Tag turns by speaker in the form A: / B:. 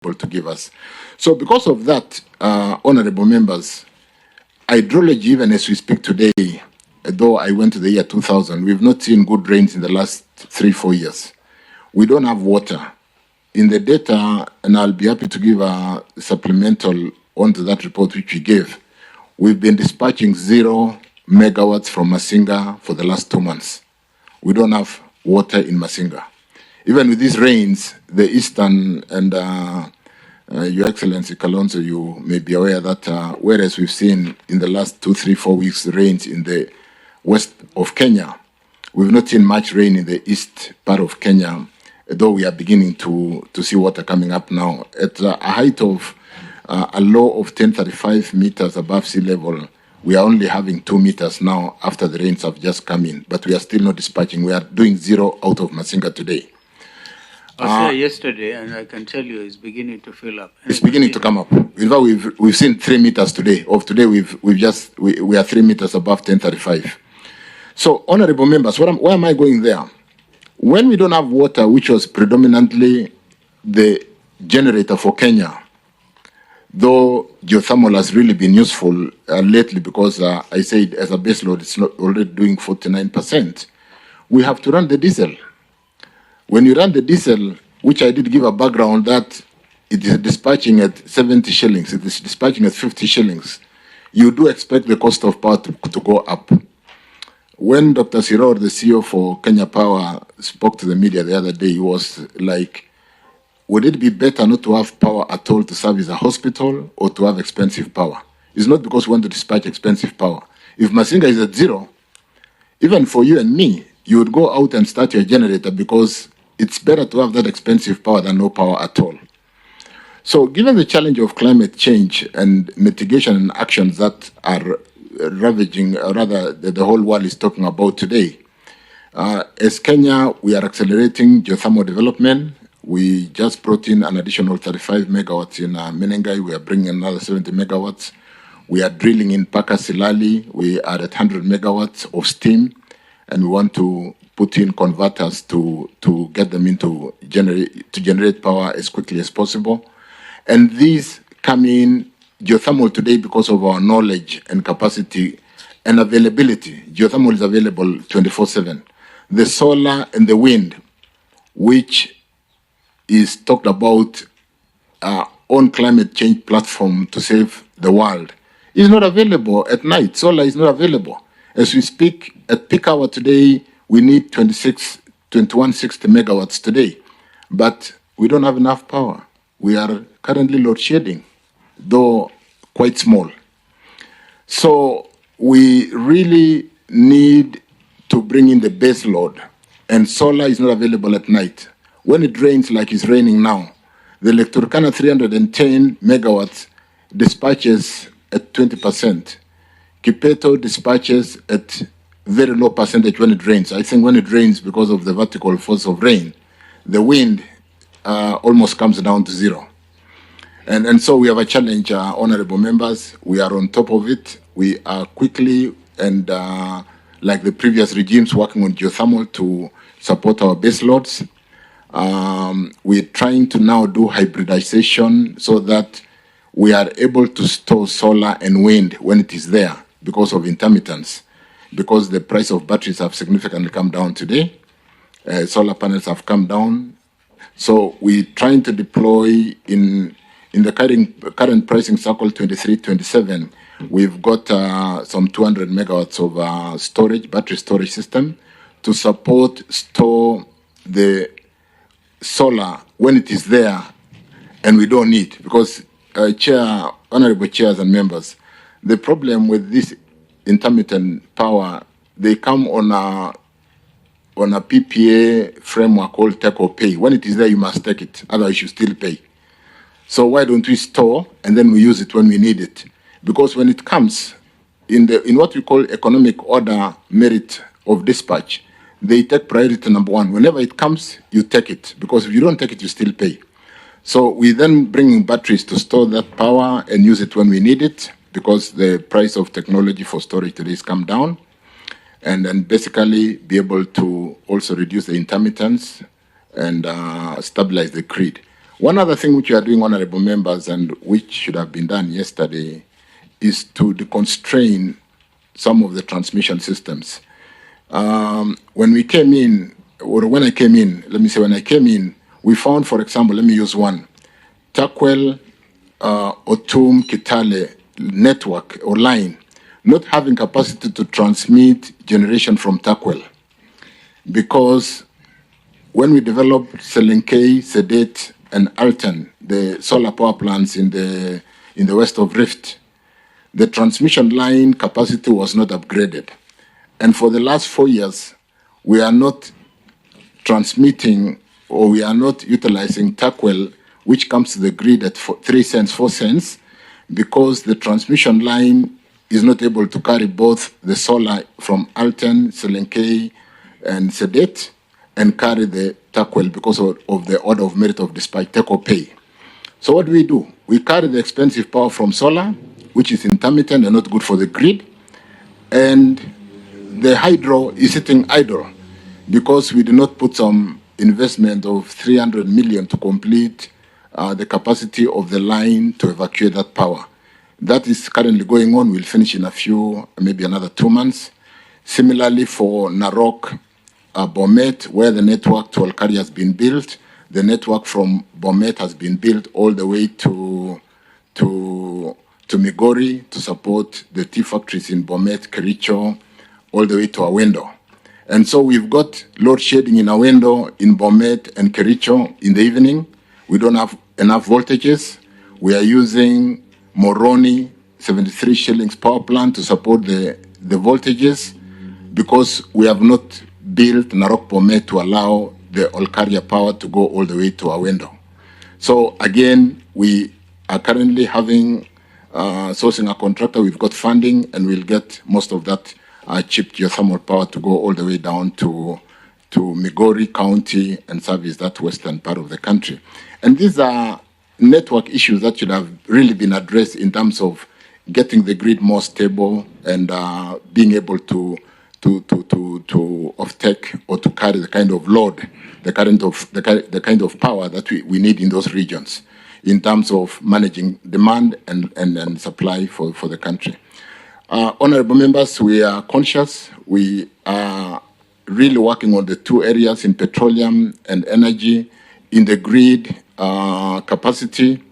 A: able to give us. So because of that, honorable members, hydrology, even as we speak today, though I went to the year 2000, we've not seen good rains in the last 3-4 years. We don't have water. In the data, and I'll be happy to give a supplemental onto that report which we gave, we've been dispatching 0 megawatts from Masinga for the last 2 months. We don't have water in Masinga. Even with these rains, the eastern and Your Excellency Kalonzo, you may be aware that whereas we've seen in the last 2, 3, 4 weeks rains in the west of Kenya, we've not seen much rain in the east part of Kenya, though we are beginning to see water coming up now. At a height of a low of 1035 meters above sea level, we are only having 2 meters now after the rains have just come in, but we are still not dispatching. We are doing 0 out of Masinga today.
B: I was there yesterday, and I can tell you it's beginning to fill up.
A: It's beginning to come up. In fact, we've seen 3 meters today. Of today, we are 3 meters above 1035. So, honorable members, why am I going there? When we don't have water, which was predominantly the generator for Kenya, though geothermal has really been useful lately because I said as a base load, it's not already doing 49%. We have to run the diesel. When you run the diesel, which I did give a background that it is dispatching at 70 shillings, it is dispatching at 50 shillings, you do expect the cost of power to go up. When Dr. Siror, the CEO for Kenya Power, spoke to the media the other day, he was like, would it be better not to have power at all to serve as a hospital or to have expensive power? It's not because we want to dispatch expensive power. If Masinga is at 0, even for you and me, you would go out and start your generator because it's better to have that expensive power than no power at all. So given the challenge of climate change and mitigation and actions that are ravaging, or rather the whole world is talking about today, as Kenya, we are accelerating geothermal development. We just brought in an additional 35 megawatts in Menengai. We are bringing another 70 megawatts. We are drilling in Paka Silali. We are at 100 megawatts of steam, and we want to put in converters to get them into generate power as quickly as possible. And these come in geothermal today because of our knowledge and capacity and availability. Geothermal is available 24/7. The solar and the wind, which is talked about on climate change platform to save the world, is not available at night. Solar is not available. As we speak, at peak hour today, we need 2160 megawatts today, but we don't have enough power. We are currently load shedding, though quite small. So we really need to bring in the base load, and solar is not available at night. When it rains like it's raining now, the Lake Turkana 310 megawatts dispatches at 20%. Kipeto dispatches at very low percentage when it rains. I think when it rains, because of the vertical force of rain, the wind almost comes down to 0. And so we have a challenge, honorable members. We are on top of it. We are quickly and like the previous regimes working on geothermal to support our base loads. We're trying to now do hybridization so that we are able to store solar and wind when it is there because of intermittence, because the price of batteries have significantly come down today. Solar panels have come down. So we're trying to deploy in the current pricing cycle 23-27, we've got some 200 megawatts of storage, battery storage system to store the solar when it is there and we don't need, because honorable chairs and members, the problem with this intermittent power, they come on a PPA framework called take or pay. When it is there, you must take it, otherwise you still pay. So why don't we store and then we use it when we need it? Because when it comes in what we call economic order merit of dispatch, they take priority number 1. Whenever it comes, you take it, because if you don't take it, you still pay. So we then bring in batteries to store that power and use it when we need it, because the price of technology for storage today has come down, and then basically be able to also reduce the intermittence and stabilize the grid. One other thing which we are doing, honorable members, and which should have been done yesterday, is to deconstrain some of the transmission systems. When we came in, or when I came in, let me say when I came in, we found, for example, let me use one, Takwel, Otum, Kitale network or line, not having capacity to transmit generation from Takwel. Because when we developed Selenkei, Sedet, and Alton, the solar power plants in the west of Rift, the transmission line capacity was not upgraded. And for the last 4 years, we are not transmitting, or we are not utilizing Takwel, which comes to the grid at 3 cents, 4 cents, because the transmission line is not able to carry both the solar from Alton, Selenkei, and Sedet, and carry the Takwel because of the order of merit of dispatch, take or pay. So what do? We carry the expensive power from solar, which is intermittent and not good for the grid, and the hydro is sitting idle because we did not put some investment of 300 million to complete the capacity of the line to evacuate that power. That is currently going on. We'll finish in a few, maybe another 2 months. Similarly for Narok, Bomet, where the network to Olkaria has been built, the network from Bomet has been built all the way to Migori to support the tea factories in Bomet, Chirchir, all the way to Awendo. And so we've got load shedding in Awendo, in Bomet, and Chirchir in the evening. We don't have enough voltages. We are using Moroni 73 shillings power plant to support the voltages because we have not built Narok Bomet to allow the Olkaria power to go all the way to Awendo. So again, we are currently having sourcing a contractor. We've got funding, and we'll get most of that cheap geothermal power to go all the way down to Migori County and service that western part of the country. And these are network issues that should have really been addressed in terms of getting the grid more stable and being able to off-take or to carry the kind of load, the kind of power that we need in those regions in terms of managing demand and supply for the country. Honorable members, we are conscious. We are really working on the 2 areas in petroleum and energy, in the grid capacity,